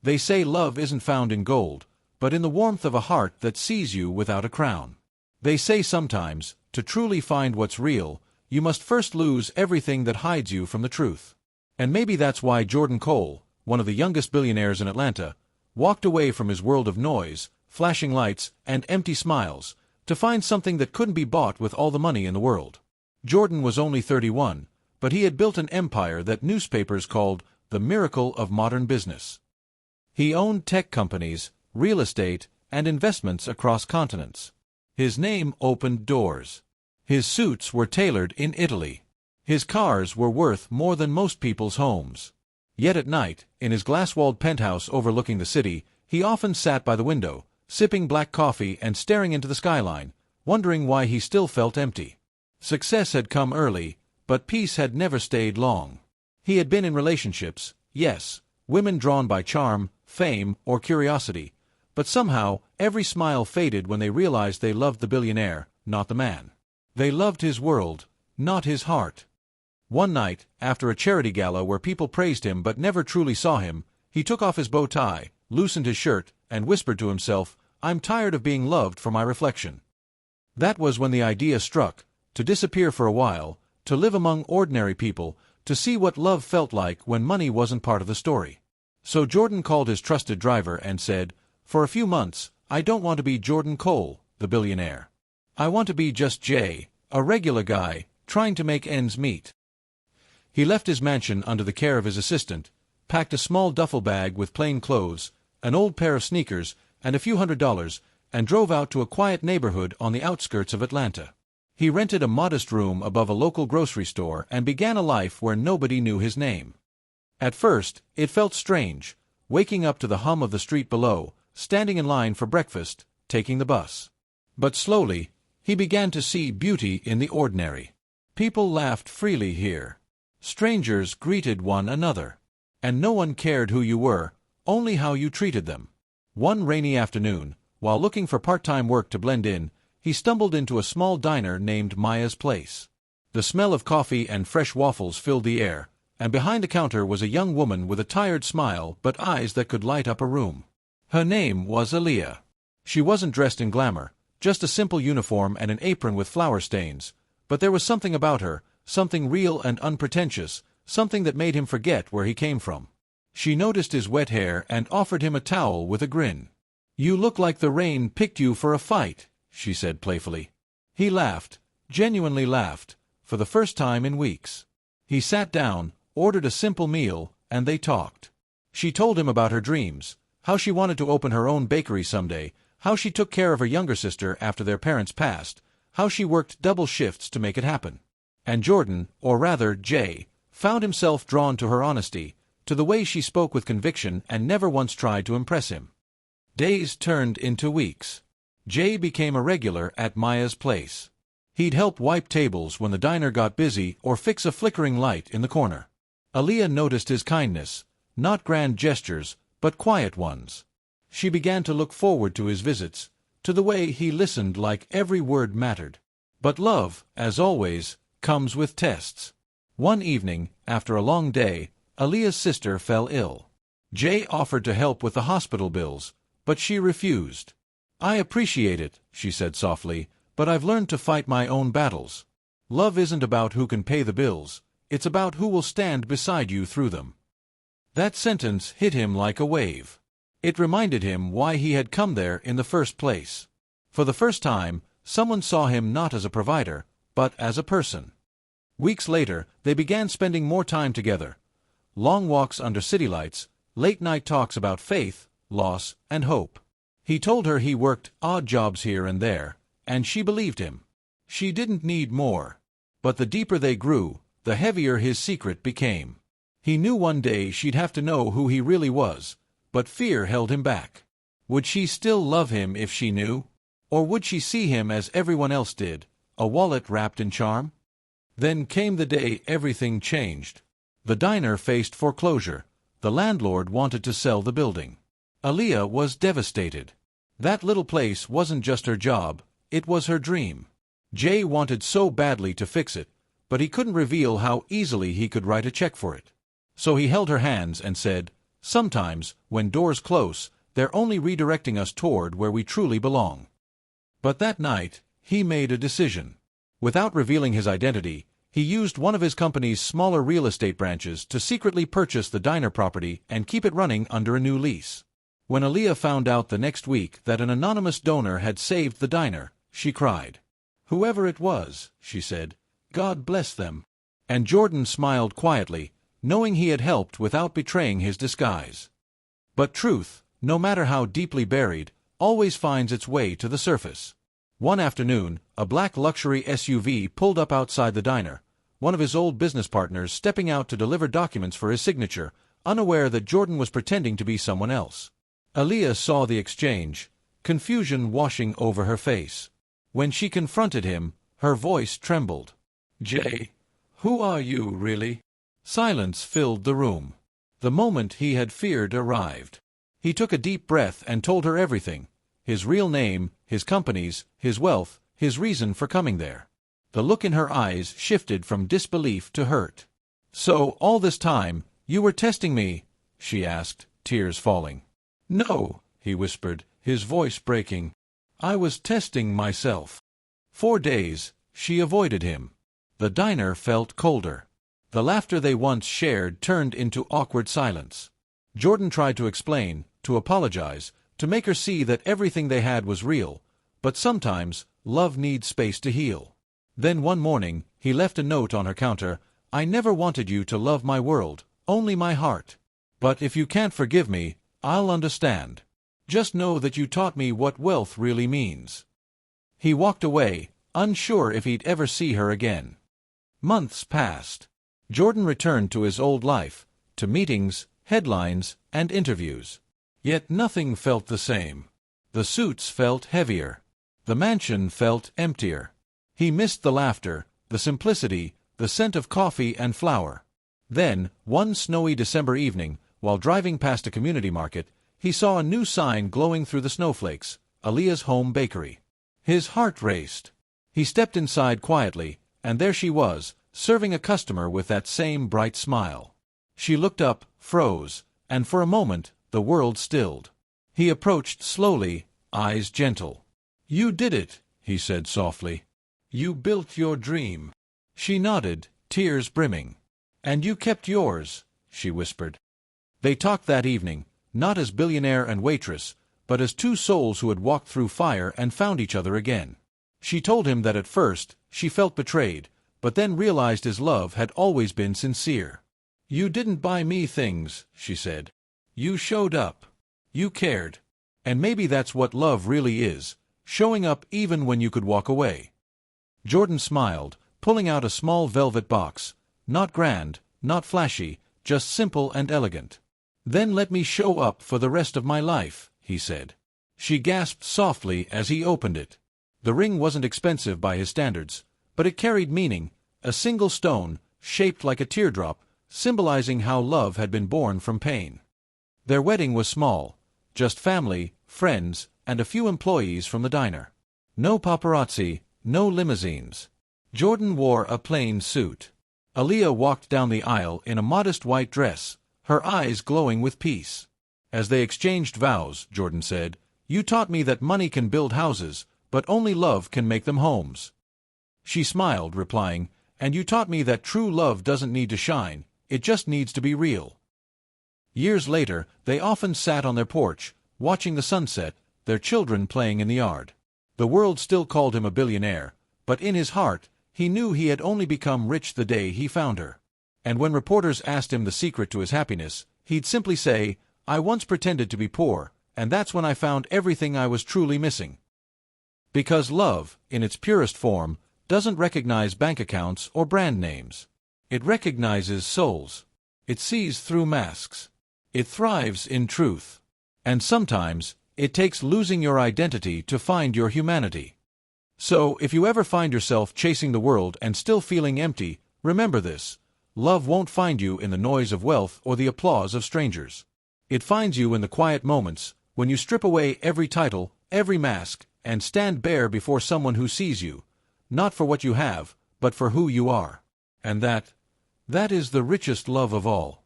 They say love isn't found in gold, but in the warmth of a heart that sees you without a crown. They say sometimes, to truly find what's real, you must first lose everything that hides you from the truth. And maybe that's why Jordan Cole, one of the youngest billionaires in Atlanta, walked away from his world of noise, flashing lights, and empty smiles, to find something that couldn't be bought with all the money in the world. Jordan was only 31, but he had built an empire that newspapers called the miracle of modern business. He owned tech companies, real estate, and investments across continents. His name opened doors. His suits were tailored in Italy. His cars were worth more than most people's homes. Yet at night, in his glass-walled penthouse overlooking the city, he often sat by the window, sipping black coffee and staring into the skyline, wondering why he still felt empty. Success had come early, but peace had never stayed long. He had been in relationships, yes, women drawn by charm, fame, or curiosity, but somehow every smile faded when they realized they loved the billionaire, not the man. They loved his world, not his heart. One night, after a charity gala where people praised him but never truly saw him, he took off his bow tie, loosened his shirt, and whispered to himself, "I'm tired of being loved for my reflection." That was when the idea struck, to disappear for a while, to live among ordinary people, to see what love felt like when money wasn't part of the story. So Jordan called his trusted driver and said, "For a few months, I don't want to be Jordan Cole, the billionaire. I want to be just Jay, a regular guy, trying to make ends meet." He left his mansion under the care of his assistant, packed a small duffel bag with plain clothes, an old pair of sneakers, and a few $100s, and drove out to a quiet neighborhood on the outskirts of Atlanta. He rented a modest room above a local grocery store and began a life where nobody knew his name. At first, it felt strange, waking up to the hum of the street below, standing in line for breakfast, taking the bus. But slowly, he began to see beauty in the ordinary. People laughed freely here. Strangers greeted one another. And no one cared who you were, only how you treated them. One rainy afternoon, while looking for part-time work to blend in, he stumbled into a small diner named Maya's Place. The smell of coffee and fresh waffles filled the air, and behind the counter was a young woman with a tired smile but eyes that could light up a room. Her name was Aaliyah. She wasn't dressed in glamour, just a simple uniform and an apron with flower stains, but there was something about her, something real and unpretentious, something that made him forget where he came from. She noticed his wet hair and offered him a towel with a grin. "You look like the rain picked you for a fight," she said playfully. He laughed, genuinely laughed, for the first time in weeks. He sat down, ordered a simple meal, and they talked. She told him about her dreams, how she wanted to open her own bakery someday, how she took care of her younger sister after their parents passed, how she worked double shifts to make it happen. And Jordan, or rather Jay, found himself drawn to her honesty, to the way she spoke with conviction and never once tried to impress him. Days turned into weeks. Jay became a regular at Maya's Place. He'd help wipe tables when the diner got busy or fix a flickering light in the corner. Aaliyah noticed his kindness, not grand gestures, but quiet ones. She began to look forward to his visits, to the way he listened like every word mattered. But love, as always, comes with tests. One evening, after a long day, Aaliyah's sister fell ill. Jay offered to help with the hospital bills, but she refused. "I appreciate it," she said softly, "but I've learned to fight my own battles. Love isn't about who can pay the bills, it's about who will stand beside you through them." That sentence hit him like a wave. It reminded him why he had come there in the first place. For the first time, someone saw him not as a provider, but as a person. Weeks later, they began spending more time together. Long walks under city lights, late-night talks about faith, loss, and hope. He told her he worked odd jobs here and there, and she believed him. She didn't need more. But the deeper they grew, the heavier his secret became. He knew one day she'd have to know who he really was, but fear held him back. Would she still love him if she knew? Or would she see him as everyone else did, a wallet wrapped in charm? Then came the day everything changed. The diner faced foreclosure. The landlord wanted to sell the building. Aaliyah was devastated. That little place wasn't just her job, it was her dream. Jay wanted so badly to fix it, but he couldn't reveal how easily he could write a check for it. So he held her hands and said, Sometimes, when doors close, they're only redirecting us toward where we truly belong. But that night, he made a decision. Without revealing his identity, he used one of his company's smaller real estate branches to secretly purchase the diner property and keep it running under a new lease. When Aaliyah found out the next week that an anonymous donor had saved the diner, she cried. "Whoever it was," she said, "God bless them." And Jordan smiled quietly, knowing he had helped without betraying his disguise. But truth, no matter how deeply buried, always finds its way to the surface. One afternoon, a black luxury SUV pulled up outside the diner, one of his old business partners stepping out to deliver documents for his signature, unaware that Jordan was pretending to be someone else. Aaliyah saw the exchange, confusion washing over her face. When she confronted him, her voice trembled. "Jay, who are you, really?" Silence filled the room. The moment he had feared arrived. He took a deep breath and told her everything. His real name, his companies, his wealth, his reason for coming there. The look in her eyes shifted from disbelief to hurt. "So, all this time, you were testing me?" she asked, tears falling. "No," he whispered, his voice breaking. "I was testing myself." 4 days, she avoided him. The diner felt colder. The laughter they once shared turned into awkward silence. Jordan tried to explain, to apologize, to make her see that everything they had was real, but sometimes, love needs space to heal. Then one morning, he left a note on her counter. "I never wanted you to love my world, only my heart. But if you can't forgive me, I'll understand. Just know that you taught me what wealth really means." He walked away, unsure if he'd ever see her again. Months passed. Jordan returned to his old life, to meetings, headlines, and interviews. Yet nothing felt the same. The suits felt heavier. The mansion felt emptier. He missed the laughter, the simplicity, the scent of coffee and flour. Then, one snowy December evening, while driving past a community market, he saw a new sign glowing through the snowflakes, Aaliyah's Home Bakery. His heart raced. He stepped inside quietly, and there she was, serving a customer with that same bright smile. She looked up, froze, and for a moment, the world stilled. He approached slowly, eyes gentle. "You did it," he said softly. "You built your dream." She nodded, tears brimming. "And you kept yours," she whispered. They talked that evening, not as billionaire and waitress, but as two souls who had walked through fire and found each other again. She told him that at first, she felt betrayed, but then realized his love had always been sincere. "You didn't buy me things," she said. "You showed up. You cared. And maybe that's what love really is, showing up even when you could walk away." Jordan smiled, pulling out a small velvet box. Not grand, not flashy, just simple and elegant. "Then let me show up for the rest of my life," he said. She gasped softly as he opened it. The ring wasn't expensive by his standards, but it carried meaning, a single stone, shaped like a teardrop, symbolizing how love had been born from pain. Their wedding was small, just family, friends, and a few employees from the diner. No paparazzi, no limousines. Jordan wore a plain suit. Aaliyah walked down the aisle in a modest white dress, her eyes glowing with peace. As they exchanged vows, Jordan said, "You taught me that money can build houses, but only love can make them homes." She smiled, replying, "And you taught me that true love doesn't need to shine, it just needs to be real." Years later, they often sat on their porch, watching the sunset, their children playing in the yard. The world still called him a billionaire, but in his heart, he knew he had only become rich the day he found her. And when reporters asked him the secret to his happiness, he'd simply say, "I once pretended to be poor, and that's when I found everything I was truly missing." Because love, in its purest form, doesn't recognize bank accounts or brand names. It recognizes souls. It sees through masks. It thrives in truth. And sometimes, it takes losing your identity to find your humanity. So, if you ever find yourself chasing the world and still feeling empty, remember this: love won't find you in the noise of wealth or the applause of strangers. It finds you in the quiet moments, when you strip away every title, every mask, and stand bare before someone who sees you, not for what you have, but for who you are. And that is the richest love of all.